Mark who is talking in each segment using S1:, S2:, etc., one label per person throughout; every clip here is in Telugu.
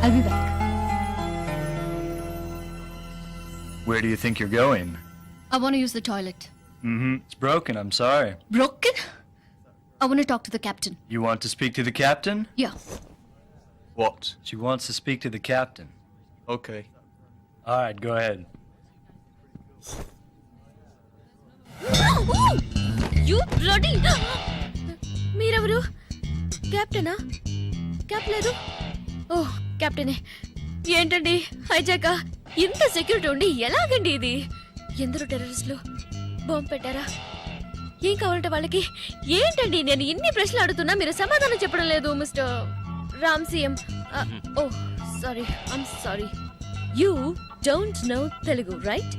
S1: I'll be back.
S2: Where do you think you're going?
S1: I want to use the toilet.
S2: It's broken, I'm sorry.
S1: Broken? I want to talk to the captain.
S2: You want to speak to the captain?
S1: Yeah.
S2: What? She wants to speak to the captain.
S3: Okay.
S2: Alright, go ahead.
S4: You bloody! మీరెవరు? క్యాప్టెనా? క్యాప్ లేదు? ఓహ్, క్యాప్టెనే. ఏంటండి హైజాకా? ఇంత సెక్యూరిటీ ఉండి ఎలాగండి ఇది? ఎందరో టెర్రరిస్టులు బాంబు పెట్టారా? ఏం కావాలంటే వాళ్ళకి? ఏంటండి నేను ఇన్ని ప్రశ్నలు అడుగుతున్నా మీరు సమాధానం చెప్పడం లేదు mister Ram CM. Oh sorry, I'm sorry. You don't know Telugu right?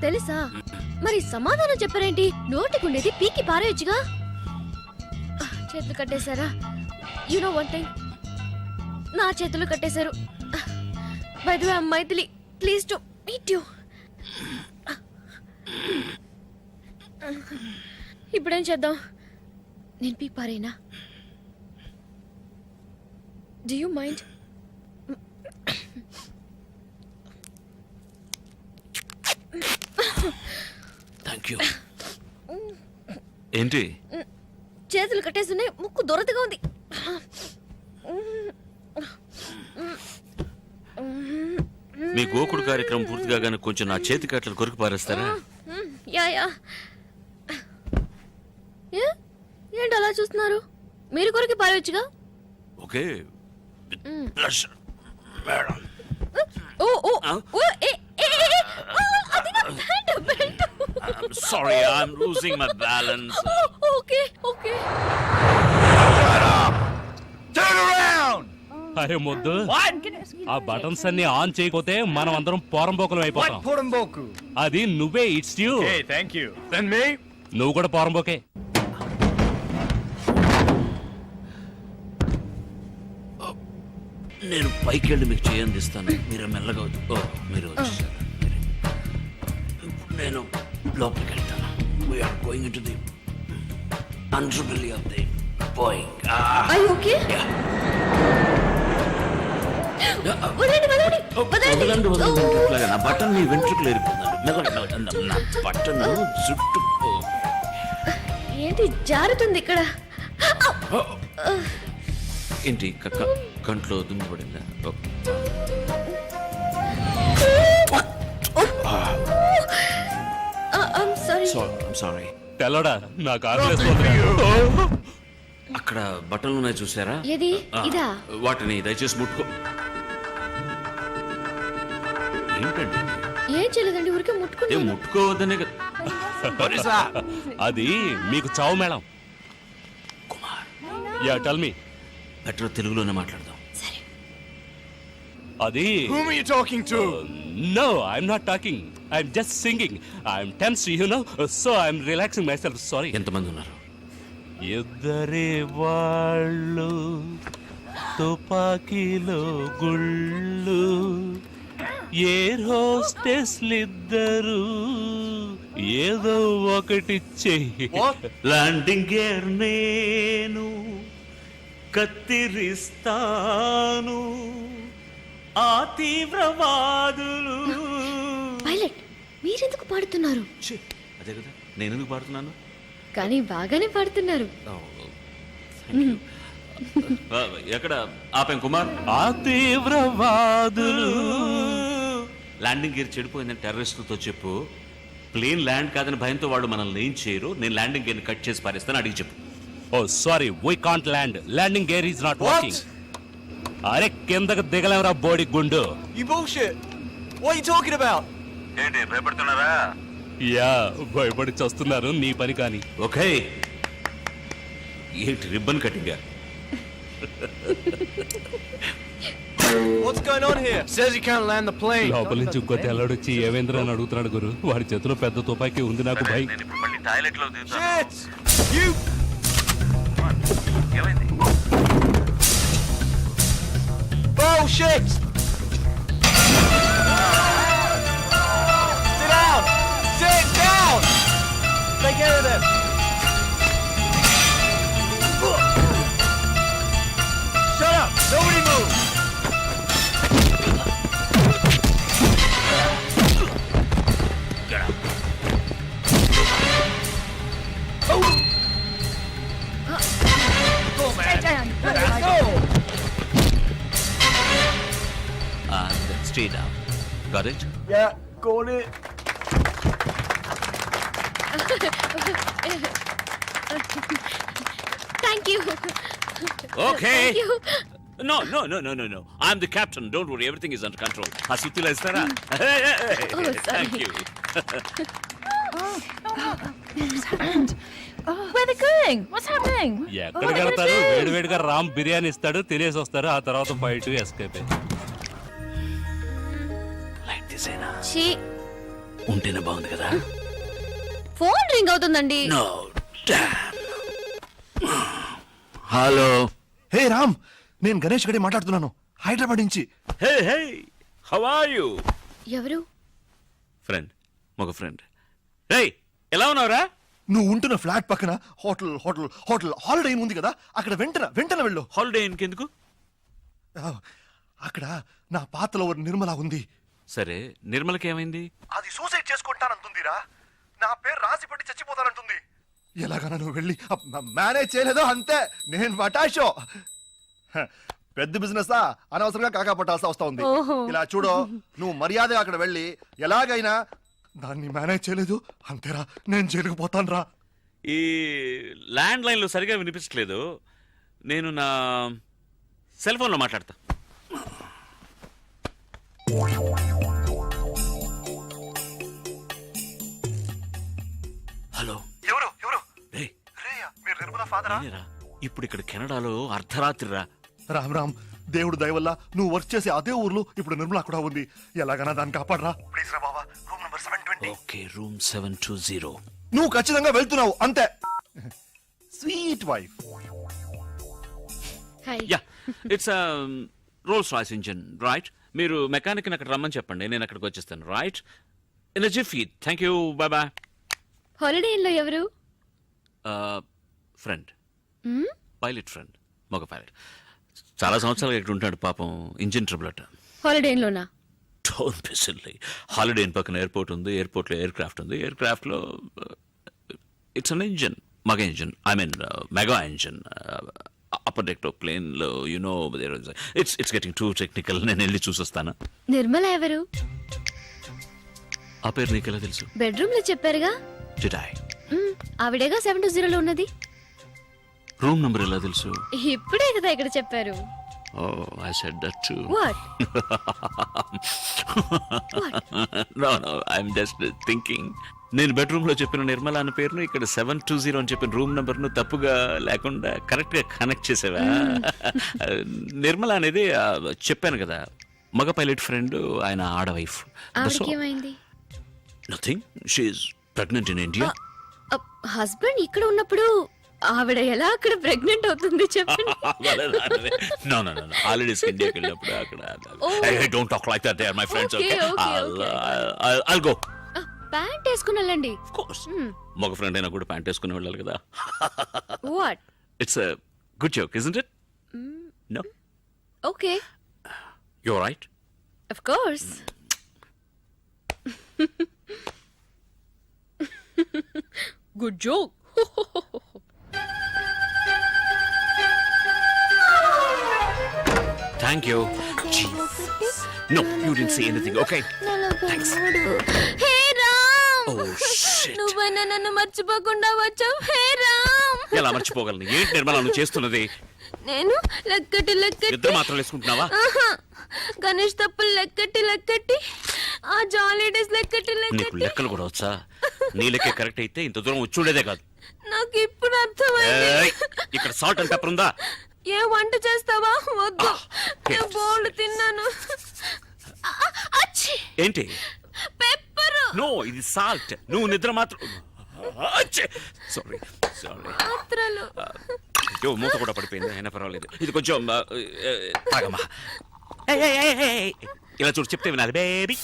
S4: తెలుసా? మరి సమాధానం చెప్పారేంటి? నోటికుండేది పీకి పారేయచ్చుగా. చేతులు కట్టేశారా? యు నో వన్ థింగ్, నా చేతులు కట్టేశారు. By the way I am Maithili, please to meet you. ఇప్పుడేం చేద్దాం? నేను పీకి పారేనా? Do you mind?
S5: Thank you. ఏంటి
S4: చేతులు కట్టేస్తున్నాయి, ముక్కు దొరతగా ఉంది.
S5: మీ గోకుడు కార్యక్రమం పూర్తిగా గానీ కొంచెం నా చేతి కట్టలు కొరికి పారేస్తారా?
S4: Yeah yeah. ఏంటి అలా చూస్తున్నారు? మీరు కొరికి పారేయచ్చుగా.
S5: Okay pleasure madam.
S4: Oh oh oh ఏ ఏ అది నా belt.
S5: I'm sorry, I'm losing my balance.
S4: Okay okay.
S2: Turn around!
S6: అరే మొద్దు,
S2: What?
S6: ఆ బటన్స్ అన్ని ఆన్ చేయకపోతే మనం అందరం పోరంబోకులం అయిపోతాం.
S2: What Porumboku?
S6: అది నువ్వే, it's you.
S2: Okay, thank you. Then me?
S6: నువ్వు కూడా పోరంబోకే.
S5: నేను పైకి వెళ్ళి మీకు చేయందిస్తాను, మీరు మెల్లగా ఓ మీరు వచ్చేసారు. నేను లోపలికి వెళ్తాను. We're going into the underbelly of the Boeing.
S4: I okay.
S5: వదలండి వదలండి. నా బటన్ మీ వెంట్రుకలు ఏరిపోతుందండి. నా బటన్ జుట్టు
S4: ఏంటి జారుతుంది ఇక్కడ?
S5: ఏంటి కంట్లో దుమ్ము పడిందా? సారీ.
S6: తెల్లడా, నాకు ఆకలేస్తుంది.
S5: అక్కడ బట్టలు ఉన్నాయి చూసారా?
S4: ఏది? ఇదా?
S5: వాటిని దయచేసి ముట్టుకో. ఏంటండి?
S4: ఏం చేయలేదండి, ఊరికే ముట్టుకుని.
S5: ముట్టుకోవద్దనే కదా.
S6: అది మీకు చావు madam.
S5: Kumar,
S6: yeah tell me.
S5: Better తెలుగులోనే మాట్లాడదాం.
S6: అది
S2: Whom are you talking to?
S6: No, I'm not talking, I'm just singing. I'm tense, you know, so I'm relaxing my self. Sorry.
S5: ఎంతమంది ఉన్నారు?
S6: ఇద్దరే వాళ్ళు, తుపాకీలో గుళ్ళు, ఎయిర్ హోస్టెస్లిద్దరు, ఏదో ఒకటి చెయ్యి. ల్యాండింగ్ గేర్ నేను కత్తిరిస్తాను, ఆ తీవ్రవాదులు.
S4: పైలట్, మీరెందుకు పాడుతున్నారు?
S5: అదే కదా, నేను ఎందుకు పాడుతున్నాను?
S4: కానీ బాగానే పాడుతున్నారు.
S5: ఎక్కడ ఆపాం కుమార్?
S6: ఆ తీవ్రవాదులు.
S5: ల్యాండింగ్ గేర్ చెడిపోయిందని టెర్రరిస్టులతో చెప్పు. ప్లేన్ ల్యాండ్ కాదని భయంతో వాళ్ళు మనల్ని ఏం చేయరు. నేను ల్యాండింగ్ గేర్ని కట్ చేసి పారేస్తాను, అడిగి చెప్పు.
S6: Oh sorry, we can't land. Landing gear is not working. అరే కిందకు దిగలేవరా బోడి గుండు.
S3: You bullshit. What are you talking about?
S5: ఏంటి భయపడుతున్నారా?
S6: యా, భయపడి చస్తున్నారు. నీ పని కానీ.
S5: ఓకే. ఏంటి ribbon cutting?
S3: What's going on here?
S2: Says you can't land the plane.
S6: లోపల నుంచి ఇంకో తెల్లడొచ్చి ఏవేంద్ర అని అడుగుతున్నాడు గురు. వాడి చేతిలో పెద్ద తుపాకీ ఉంది. నాకు భయ.
S3: Shit! You! Bullshit! Sit down! Sit down! Take care of them! Shut up! Nobody
S5: Stay down. Got it?
S3: Yeah, got it.
S4: Thank you.
S5: Okay. No. I'm the captain. Don't worry. Everything is under control. ఆ సుత్తిలో ఇస్తారా?
S4: sorry.
S5: Thank you.
S7: Where are they going? What's happening?
S6: ఎక్కడికి వెళ్తారు? వేడివేడిగా రామ్ బిర్యానీ ఇస్తాడు, తినేసి వస్తారు. ఆ తర్వాత ఫైట్ ఎస్కేప్.
S5: Like this ఏనా?
S4: ఛీ,
S5: ఉంటేనే బాగుంది కదా?
S4: ఫోన్ రింగ్ అవుతుందండి.
S5: No. Damn. హలో.
S3: హే రామ్, నేను గణేష్ గడి మాట్లాడుతున్నాను హైదరాబాద్ నుంచి.
S5: Hey. How are you?
S4: ఎవరు?
S5: ఫ్రెండ్, మగ ఫ్రెండ్. రేయ్, ఎలా ఉన్నావురా?
S3: నువ్వు ఉంటున్న ఫ్లాట్ పక్కన హోటల్ హాలిడే ఉంది కదా, అక్కడ వెంటనే వెళ్ళు.
S5: హాలిడే ఎందుకు?
S3: ఆ, అక్కడ నా పాత లవర్ నిర్మల ఉంది.
S5: సరే, నిర్మలకి ఏమైంది?
S3: అది సూసైడ్ చేసుకుంటానంటుందిరా. నా పేరు రాసి పెట్టి చచ్చిపోతానంటుంది. ఎలాగైనా నువ్వు వెళ్ళి మేనేజ్ చేయలేదో అంతే, నేను మటాషో. హ, పెద్ద బిజినెస్ అనవసరంగా కాకా పట్టాల్సి వస్తా ఉంది. ఇలా చూడు, నువ్వు మర్యాద అక్కడ వెళ్ళి ఎలాగైనా దాన్ని మేనేజ్ చేయలేదు అంతేరా, నేను జైలుకు పోతాను రా.
S5: ఈ ల్యాండ్ లైన్లో సరిగా వినిపించట్లేదు. నేను నా సెల్ ఫోన్లో మాట్లాడతా. హలో.
S3: ఎవరు
S5: రేయ్,
S3: రేయా, మీరు నిర్మల ఫాదరా?
S5: నేనేరా. ఇప్పుడు ఇక్కడ కెనడాలో అర్ధరాత్రిరా.
S3: రామ్ దేవుడు దయ వల్ల నువ్వు వర్క్ చేసే అదే ఊర్లో ఇప్పుడు నిర్మల కూడా ఉంది. ఎలాగైనా దాన్ని కాపాడరా ప్లీజ్ రా బాబా. Room number 720.
S5: Okay, room 720.
S3: నువ్వు ఖచ్చితంగా వెళ్తున్నావు అంతే. Sweet wife.
S4: Hi.
S5: Yeah, it's Rolls Royce engine, right? మీరు మెకానిక్ని అక్కడ రమ్మని చెప్పండి, నేను అక్కడికి వచ్చేస్తాను, right? In a jiffy. Thank you, bye bye.
S4: Holiday ఇన్లో ఎవరు?
S5: ఫ్రెండ్, పైలట్ ఫ్రెండ్, మగ పైలట్. చాలా సంవత్సరాలు ఇక్కడ ఉంటాడు పాపం, ఇంజిన్ ట్రబుల్ అట.
S4: హాలిడే ఇన్లోనా?
S5: Don't be silly. Holiday Inn పక్కన ఎయిర్పోర్ట్ ఉంది, ఎయిర్పోర్ట్లో ఎయిర్ క్రాఫ్ట్ ఉంది, ఎయిర్ క్రాఫ్ట్లో it's an engine, mega engine, I mean mega engine. Upper deck ప్లేన్లో you know it's getting too technical. నేను వెళ్ళి చూసొస్తాను.
S4: నిర్మల ఎవరు?
S5: ఆ పేరు నీకెలా తెలుసు?
S4: బెడ్రూమ్ లో చెప్పారుగా.
S5: Did I?
S4: ఆవిడేగా 720 లో ఉన్నది.
S5: రూమ్ నెంబర్ ఎలా తెలుసు?
S4: ఇప్పుడే కదా ఇక్కడ చెప్పారు.
S5: Oh, I said that too.
S4: What?
S5: No, I'm just thinking. నేను బెడ్రూమ్ లో చెప్పిన నిర్మల అన్న పేరును ఇక్కడ 720 అని చెప్పిన రూమ్ నెంబర్ ను తప్పుగా లేకుండా కరెక్ట్ గా కనెక్ట్ చేసావా? నిర్మల అనేది చెప్పాను కదా, మగ పైలట్ ఫ్రెండ్, ఆయన ఆడ వైఫ్.
S4: ఏమైంది?
S5: Nothing, she is pregnant in India.
S4: Husband ఇక్కడ ఉన్నప్పుడు ఆవిడ ఎలా అక్కడ ప్రెగ్నెంట్ అవుతుంది చెప్పండి.
S5: No. హాలిడేస్ ఇండియాకి వెళ్ళినప్పుడు అక్కడ. Hey, don't talk like that. They are my friends. Okay. I'll go.
S4: Pant వేసుకుని వెళ్ళండి.
S5: Of course. మగ ఫ్రెండ్ అయినా కూడా ప్యాంట్ వేసుకుని వెళ్ళాలి కదా.
S4: What?
S5: It's a good joke, isn't it? No.
S4: Okay.
S5: You're right.
S4: Of course. Good joke.
S5: Thank you. Jesus. No, you didn't say anything. Okay. Thanks.
S4: Hey Ram.
S5: Oh shit.
S4: నువ్వైనా నన్ను మర్చిపోకుండా వచ్చావు. హే రామ్.
S5: ఎలా మర్చిపోగలను? ఏంటి నిర్మల నువ్వు చేస్తున్నది?
S4: నేను లెక్కటి
S5: ఇద్దరు మాత్రం వేసుకుంటున్నావా?
S4: గణేష్ తప్పులు లెక్కటి ఆ జాలీ డేస్ లెక్కటి
S5: నీకు లెక్కలు కూడా వచ్చా? నీ లెక్క కరెక్ట్ అయితే ఇంత దూరం వచ్చుండేదే కాదు.
S4: నాకు ఇప్పుడు అర్థమైంది.
S5: ఏయ్, ఇక్కడ సాల్ట్ అండ్ పెప్పర్ ఉందా?
S4: ఏ వంట చేస్తావా? వద్దు, నేను బోల్డ్ తిన్నాను.
S5: ఏంటి?
S4: పెప్పరు.
S5: నో, ఇది సాల్ట్. నువ్వు నిద్ర మాత్రం. సారీ.
S4: మాత్రలు.
S5: అయ్యో, మూత కూడా పడిపోయింది, అయినా పర్వాలేదు. ఇది కొంచెం తాగమ్మా. ఇలా చూడు, చెప్తే వినాలి బేబీ.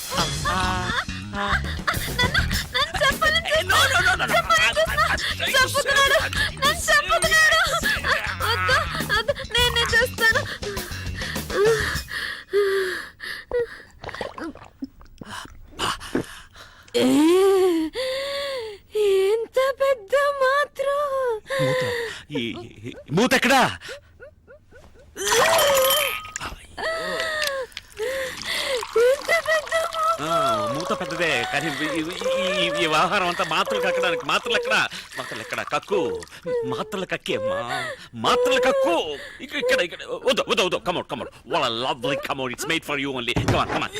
S4: నేనే చేస్తాను. ఎంత పెద్ద మాత్రం.
S5: మూత ఎక్కడా?
S4: ఎంత
S5: పెద్దదే కానీ ఈ వ్యవహారం అంతా మాత్రలు కక్కడానికి మాత్రలు ఎక్కడ కక్కు మాత్రలు కక్కే అమ్మా మాత్రలు కక్కు ఇక్కడ వద్దు కమౌట్ వాళ్ళ lovely come out it's made for you only come on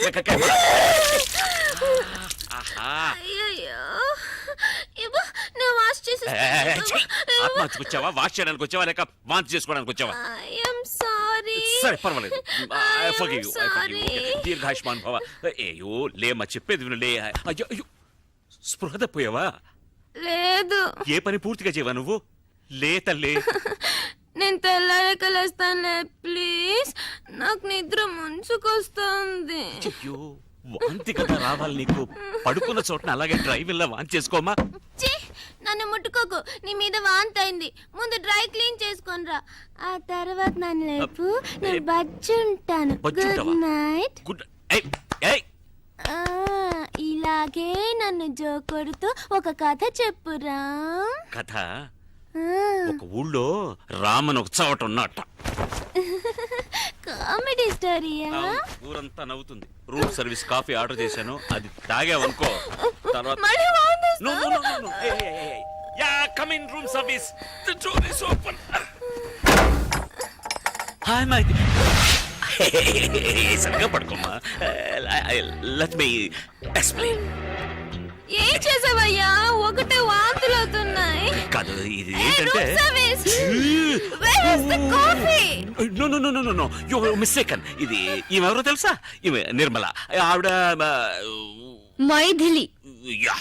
S4: అయ్యయ్యో. ఇవ్వు, నా వాష్
S5: ఆత్మహత్యకు వచ్చావా వాష్ చేయడానికి వచ్చావా లేక వాంతి చేసుకోవడానికి వచ్చావా
S4: ఐఎమ్ సారీ.
S5: సరే పర్వాలేదు
S4: I'm sorry.
S5: దీర్ఘాయుష్మాన్ భవ ఏయో లేమ్మా చెప్పేది విను లే అయ్యో అయ్యో స్పృహ తప్పోయావా
S4: లేదు,
S5: ఏ పని పూర్తిగా చేయవా నువ్వు లే తల్లి
S4: నేను తెల్లారక లేస్తానులే ప్లీజ్. నాకు నిద్ర ముంచుకొస్తుంది.
S5: అయ్యో వాంతి కదా రావాలి నీకు పడుకున్న చోటన అలాగే డ్రైవింగ్ వాంతి చేసుకోమా
S4: ఛీ, నన్ను ముట్టుకోకు. నీ మీద వాంతి అయింది. ముందు డ్రై క్లీన్ చేసుకొనిరా, ఆ తర్వాత నన్ను లేపు. నేను బజ్జుంటాను. గుడ్
S5: బజ్జుంటావా?
S4: నైట్.
S5: గుడ్ ఏయ్
S4: ఇలాగే నన్ను జోకొడుతూ ఒక కథ చెప్పురా.
S5: కథ
S4: ఆ,
S5: ఒక ఊళ్ళో రామన్ ఒక చవట ఉన్నట్ట
S4: కామెడీ స్టోరీయా?
S5: ఊరంతా నవ్వుతుంది రూమ్ సర్వీస్ కాఫీ ఆర్డర్ చేశాను అది తాగావనుకో తర్వాత
S4: మళ్ళీ వాంతి వస్తుందా?
S5: No, no, no, no, no. Hey. Yeah, come in, room service. The door is open. Hi, my dear. సరిగా పడుకోమ్మా లెట్ మీ ఎక్స్ప్లెయిన్
S4: ఏం చేసావయ్యా? ఒకటే వాంతులు అవుతున్నాయి.
S5: కాదు ఇది
S4: Hey,
S5: ఏంటంటే
S4: room service. Where is the coffee?
S5: No you mistaken ఇది ఈమెవరో తెలుసా ఈమె నిర్మల ఆవిడ
S1: మైథిలి.
S5: యా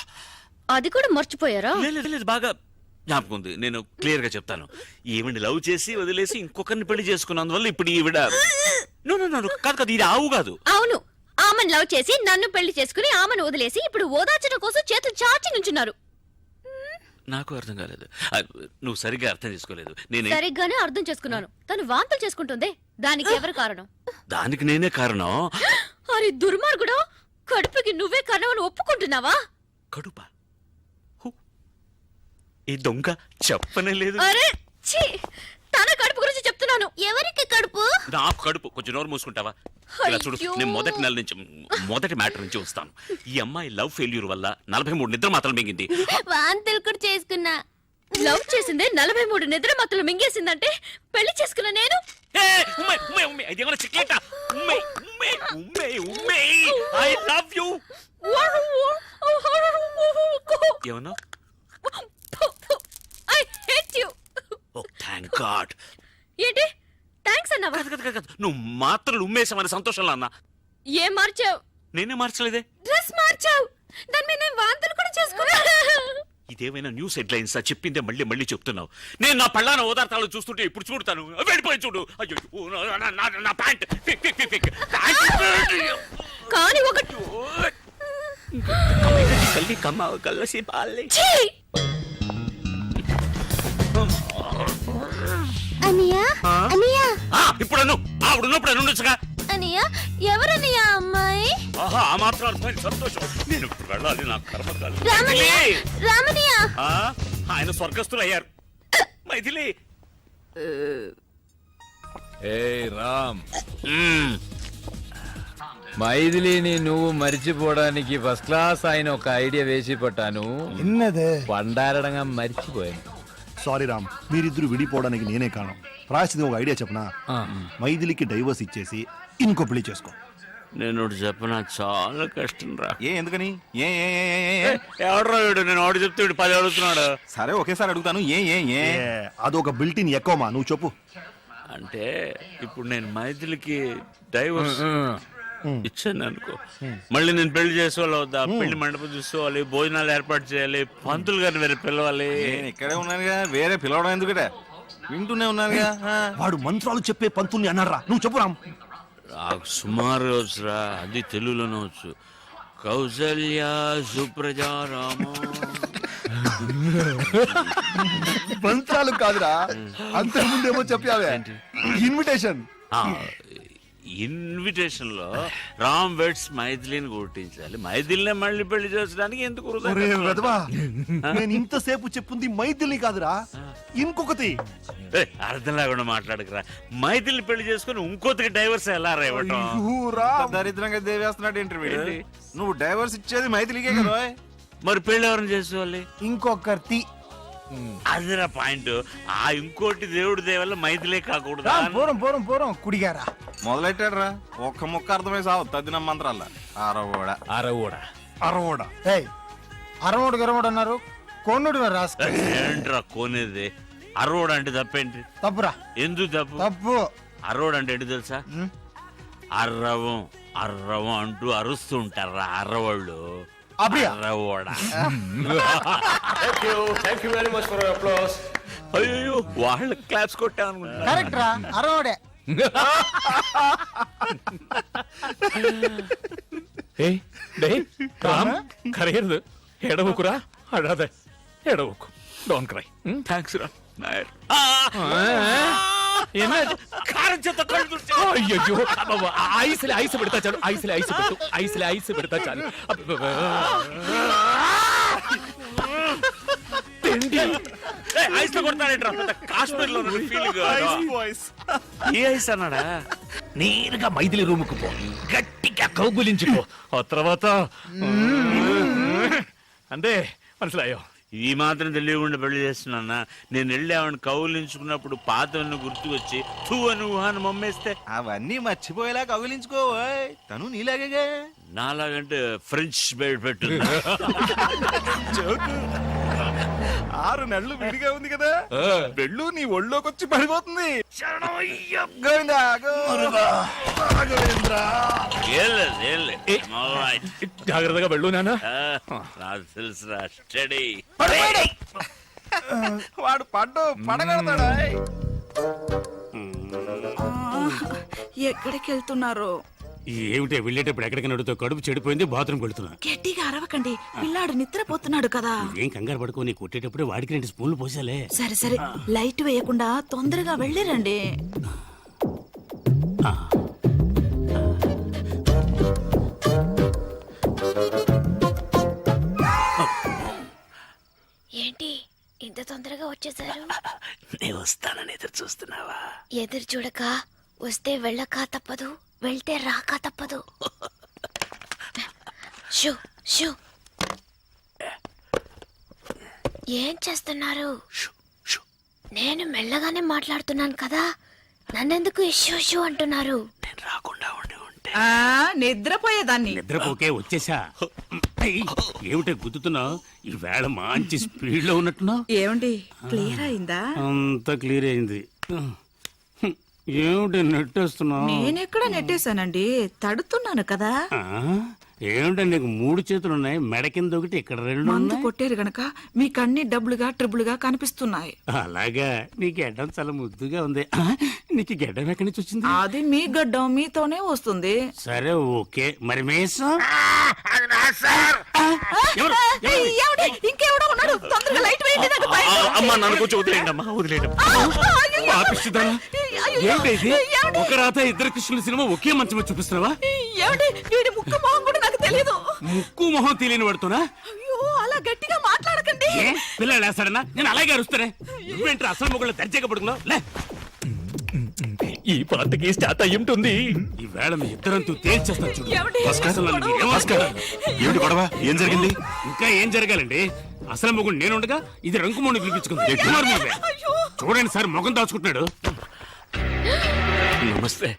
S1: అది కూడా మర్చిపోయారా?
S5: లేదు బాగా జ్ఞాపకం ఉంది నేను క్లియర్ గా చెప్తాను ఈవిడ లవ్ చేసి వదిలేసి ఇంకొకరిని పెళ్లి చేసుకున్నందువల్ల ఇప్పుడు ఈవిడ నో కాదు ఇది ఆవు కాదు.
S1: అవును, ఆమెను లవ్ చేసి నన్ను పెళ్లి చేసుకుని ఆమెను వదిలేసి ఇప్పుడు ఓదార్చడం కోసం చేతులు చాచి నుంచున్నారు.
S5: నాకు అర్థం కాలేదు నువ్వు సరిగ్గా అర్థం చేసుకోలేదు నేను
S1: సరిగ్గానే అర్థం చేసుకున్నాను. తను వాంతులు చేసుకుంటుంది. దానికి ఎవరు కారణం?
S5: దానికి నేనే కారణం.
S1: అరే దుర్మార్గుడా, కడుపుకి నువ్వే కారణమని ఒప్పుకుంటున్నావా?
S5: కడుప హు, ఈ దొంగ చెప్పనే లేదు.
S1: అరే ఛీ, తన కడుపు గురించి చెప్తున్నాను.
S4: ఎవరికి కడుపు?
S5: నాకు కడుపు కొంచెం నోరు మూసుకుంటావా ఇలా చూడు
S1: అయ్యో.
S5: నేను మొదటి నెల నుంచి మొదటి మ్యాటర్ నుంచి వస్తాను. ఈ అమ్మాయి లవ్ ఫెయిల్యూర్ వల్ల 43 నిద్ర మాత్రం మింగింది.
S4: వాంతులు కూడా చేసుకున్నా.
S1: లవ్ చేసిందే 43 నిద్ర మత్తులు మింగేసిందంటే పెళ్లి చేసుకున్న నేను
S5: ఇదేమన్నా చిక్లేట ఐ లవ్ యూ ఏమన్నా
S1: I hate you.
S5: Oh thank God.
S1: ఏంటి థ్యాంక్స్ అన్నావా?
S5: నువ్వు మాత్రం ఉమ్మేసామని సంతోషంలో అన్నా.
S1: ఏం మార్చావు?
S5: నేనే మార్చలేదే.
S1: డ్రెస్ మార్చావు. దాని మీద నేను వాంతులు కూడా చేసుకున్నా.
S5: ఇదేమైనా న్యూస్ హెడ్లైన్స్ చెప్పిందే మళ్ళీ మళ్ళీ చెప్తున్నావు. నేను నా పళ్ళాన ఓదార్తాలు చూస్తుంటే ఇప్పుడు చూడతాను వెళ్ళిపోయి చూడు. అయ్యో నా ప్యాంట్
S1: కానీ ఒకటి
S5: కల్లి కమ్మ కల్లసి పాలి.
S1: ఛీ!
S4: అనియా అనియా
S5: ఇప్పుడు ఆవిడ ఉన్నప్పుడు అనుండొచ్చుగా.
S4: అనియా ఎవరనియా అమ్మాయి?
S5: ఆహా ఆ మాత్రం అర్థమైంది సంతోషం. నేను ఇప్పుడు వెళ్ళాలి నా కర్మకాలి.
S4: రామనియా రామనియా
S5: ఆయన స్వర్గస్థులు అయ్యారు. మైథిలి
S8: రామ్ మైథిలిని నువ్వు మర్చిపోవడానికి ఫస్ట్ క్లాస్ ఆయన ఒక ఐడియా వేసి పట్టాను. పండారడంగా మర్చిపోయాను.
S3: సారీ రామ్, మీరిద్దరు విడిపోవడానికి నేనే కారణం. రాసింది ఒక ఐడియా చెప్పనా? మైథిలికి డైవర్స్ ఇచ్చేసి ఇంకో పెళ్లి చేసుకో.
S5: నేను చెప్పనా చాలా కష్టం రా.
S9: ఎందుకని
S5: ఎవడరా వీడు? నేను ఆడు చెప్తే వీడు 10 అడుగుతున్నాడు.
S9: సరే ఒకేసారి అడుగుతాను
S3: అదొక బిల్టిన్ ఎక్కువమా, నువ్వు చెప్పు.
S5: అంటే ఇప్పుడు నేను మైథిలికి డైవర్స్ ఇచ్చాను అనుకో, మళ్ళీ నేను పెళ్లి చేసుకోవాలి వద్దా? పెళ్లి మండపం చూసుకోవాలి, భోజనాలు ఏర్పాటు చేయాలి, పంతులు గారిని వేరే పిలవాలి.
S9: నేను ఇక్కడే ఉన్నానుగా, వేరే పిలవడం ఎందుకట? వింటూనే ఉన్నానుగా.
S3: వాడు మంత్రాలు చెప్పే పంతుల్ని అన్నారా? నువ్వు చెప్పు రామ్.
S5: నాకు సుమారు వచ్చురా, అది తెలుగులోనే వచ్చు. కౌసల్య సుప్రజారామ.
S3: మంత్రాలు కాదురా, అంతకుముందేమో చెప్పావే ఇన్విటేషన్.
S5: ఇన్విటేషన్ లో రామ్ వెడ్స్ మైథిలిని గుర్తించాలి. మైథిలినే మళ్ళీ పెళ్లి చేసడానికి ఎందుకు వృధా
S3: ఒరే
S5: ఖర్చు?
S3: వెధవా, నేను ఇంతసేపు చెప్పుంది మైథిలి కాదురా, ఇంకొకటి.
S5: ఏయ్, అర్థం లేకుండా మాట్లాడకురా. మైథిలిని పెళ్లి చేసుకుని ఇంకోతికి డైవర్స్ ఎలా రేవటం?
S3: ఊరా.
S9: దరిద్రంగా దేవేస్తున్నాడు ఇంటర్వ్యూ. నువ్వు డైవర్స్ ఇచ్చేది మైథిలికే కదా.
S5: మరి పెళ్లి ఎవరిని చేసుకోవాలి?
S3: ఇంకొకటి.
S5: అదిరా పాయింట్. ఆ ఇంకోటి దేవుడి దేవల్ల మైథిలే కాకూడదు.
S3: పూరం కుడిగారా.
S9: మొదలెట్టాడు రా, ఒక్క ముక్క అర్థమై సావు తద్దిన మంత్రాల. ఆరవోడా
S3: అరవోడా. అరవోడు గరవోడు అన్నారు, కొన్నుడు రాస్తా.
S5: ఏంట్రా కోనేది? అరవడు అంటే తప్పేంటి?
S3: తప్పురా.
S5: ఎందుకు తప్పు?
S3: తప్పు.
S5: అరవడు అంటే ఏంటి తెలుసా? అర్రవం అర్రవం అంటూ అరుస్తూ ఉంటారా అర్రవాళ్ళు. అర్రవోడా. అయ్యో వాళ్ళ క్లాప్స్ కొట్టా అనుకుంటా.
S3: కరెక్ట్ రా, అరవోడే.
S8: కరగదు, ఎడవకురా, అడాదే ఎడవకు, డోంట్ క్రై.
S5: థ్యాంక్స్ రా నాయర్.
S8: కారం చేత అయ్యో, ఐస్ పెడతా చాలు, ఐస్ పెడతా చాలు.
S5: ఐస్ లో కొడతానేట్రా, కాశ్మీర్ లో ఫీలింగ్. ఏ ఐస్ అన్నాడా?
S8: నేరుగా మైథిలి రూముకు పో, గట్టిగా కౌగులించుకో, ఆ తర్వాత అంతే. మనసులాయో
S5: ఈ మాత్రం తెలియకుండా పెళ్లి చేస్తున్నా. నేను వెళ్ళి ఆవిడ కౌలించుకున్నప్పుడు పాతవన్నీ గుర్తుకొచ్చి తూ అని ఊహాన్ని మమ్మేస్తే
S9: అవన్నీ మర్చిపోయేలా కౌగిలించుకో. తను నీలాగే.
S5: నాలాగంటే ఫ్రెంచ్ బెడ్ పెట్టు.
S9: 6 నెలలు విడిగా ఉంది కదా, వెళ్ళు నీ ఒళ్ళోకి వచ్చి పడిపోతుంది. గోవిందా,
S8: జాగ్రత్తగా వెళ్ళు నాన్న.
S5: నాకు తెలుసురా, స్టడీ.
S9: వాడు పడగడతాడా?
S7: ఎక్కడికి వెళ్తున్నారు?
S6: ఏమిటే వెళ్ళేటప్పుడు ఎక్కడికి నడుతో కడుపు చెడిపోయింది, బాత్రూమ్ వెళ్తున్నా.
S7: గట్టిగా అరవకండి, పిల్లాడు నిద్రపోతున్నాడు కదా.
S6: ఏం కంగారు పడుకో, నీ కొట్టేటప్పుడు వాడికి 2 స్పూన్లు పోసాలే.
S7: సరే సరే, లైట్ వేయకుండా తొందరగా వెళ్ళిరండి.
S4: ఏంటి ఇంత తొందరగా వచ్చేసారు?
S5: నేను వస్తానని ఎదురు చూస్తున్నావా?
S4: ఎదురు చూడక వస్తే వెళ్ళక తప్పదు, వెళ్తే రాక తప్పదు. Shoe shoe. ఏం చేస్తున్నారు? నేను మెల్లగానే మాట్లాడుతున్నాను కదా, నన్నెందుకు షూ షూ అంటున్నారు?
S5: నేను రాకుండా ఉండి ఉంటే
S7: నిద్రపోయేదాన్ని.
S6: నిద్రపోకే వచ్చేసా. ఏమిటే గుద్దుతున్నావు? ఈ వేళ మంచి స్పీడ్ లో ఉన్నట్టున్నావు.
S7: ఏమండి, క్లియర్ అయిందా?
S6: అంతా క్లియర్ అయింది. ఏమిటి నెట్టేస్తున్నావు?
S7: నేనెక్కడ నెట్టేశానండి, తడుతున్నాను కదా.
S6: ఏమిటంటే నీకు 3 చేతులు ఉన్నాయి, మెడ కింద ఒకటి, ఇక్కడ 2
S7: మందు
S6: ఉన్నాయి.
S7: కొట్టారు గనక మీకు అన్ని డబ్బులుగా ట్రిబుల్గా కనిపిస్తున్నాయి.
S6: అలాగా, నీ గెడ్డం చాలా ముద్దుగా ఉంది. నీకు గెడ్డం ఎక్కడి నుంచి వచ్చింది?
S7: అది మీ గడ్డం మీతోనే వస్తుంది.
S6: సరే ఓకే, మరి మేసం
S7: ఇంకెవడో ఉన్నాడు, తొందరగా లైట్ వేయండి. నాకు భయం.
S5: అమ్మా నన్ను కొంచెం వదిలేయండి అమ్మా, వదిలేయండి.
S6: ఏంటి ఒక రాత 2 కృష్ణుల సినిమా ఒకే మంచం చూపిస్తున్నావా?
S7: ఏమండి, వీడి ముక్కు మొహం కూడా నాకు తెలియదు.
S6: ముక్కు మొహం తెలియని పడుతున్నా?
S7: అయ్యో, అలా గట్టిగా మాట్లాడకండి.
S6: పిల్లలు వేస్తాడన్నా, నేను అలాగే అరుస్తానే. నువ్వేంటి అసలు మొగుళ్ళు దర్జాగా పడుకున్నావు? లే,
S8: ఈ పాటకి స్టార్ట్ అయ్యి ఉంటుంది.
S6: ఈ వేళ మీ ఇద్దరంతూ తేల్చేస్తా చూడు.
S7: ఏమండి?
S6: అసలు నన్ను
S9: ఏమిటి గొడవ? ఏం జరిగింది?
S6: ఇంకా ఏం జరగాలండి? అసలు మొగుడు నేనుండగా ఇది రంకుమోని పిలిపించుకుంది. చూడండి సార్, మొగం దాచుకుంటున్నాడు.
S5: నమస్తే.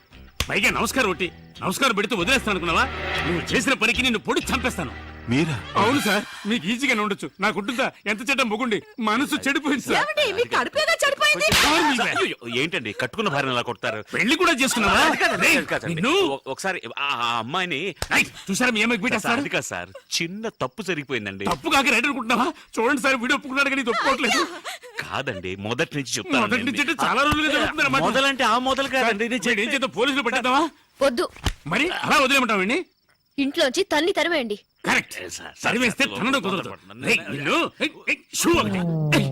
S6: పైగా నమస్కారం ఒకటి, నమస్కారం పెడితే వదిలేస్తాను అనుకున్నావా? నువ్వు చేసిన పనికి నిన్ను పొడి చంపేస్తాను.
S9: మీరా?
S6: అవును సార్, మీకు ఈజీగానే ఉండొచ్చు. నాకుంటుందా? ఎంత చెడ్డ మొగుండి, మనసు చెడిపోయింది సార్.
S7: ఏమండి, మీ కడుపేగా చెడిపోయింది.
S5: అయ్యో, ఏంటండి కట్టుకున్న భార్యను అలా కొడతారు?
S6: పెళ్లి కూడా చేసుకున్నావా?
S5: కాదండి.
S6: నిన్ను
S5: ఒకసారి ఆ అమ్మాయిని
S6: చూసారా మీ అమ్మాయికి పెట్టేస్తారు.
S5: అది కాదు సార్, చిన్న తప్పు జరిగిపోయిందండి.
S6: తప్పు కాక రైట్ అనుకుంటున్నావా? చూడండి సార్, వీడియో ఒప్పుకున్నాడు కానీ ఇది ఒప్పుకోవట్లేదు.
S5: కాదండి, మొదటి నుంచి
S6: మొదటి నుంచి
S5: చెప్తాను.
S6: అంటే చాలా రోజులుగా జరుగుతుందన్నమాట.
S5: మొదలంటే ఆ మొదలు కాదండి.
S6: వీడు ఏం చేద్దాం, పోలీసులు పెట్టేద్దామా?
S4: వద్దు,
S6: మరి అలా వదిలేమంటావండి?
S4: ఇంట్లోంచి తన్ని తరివేయండి.
S6: కరెక్ట్, సరివేస్తే తనడం కుదరదు. రేయ్, నిన్ను, ఏయ్, ఏయ్, షూ ఒకటి. ఏయ్,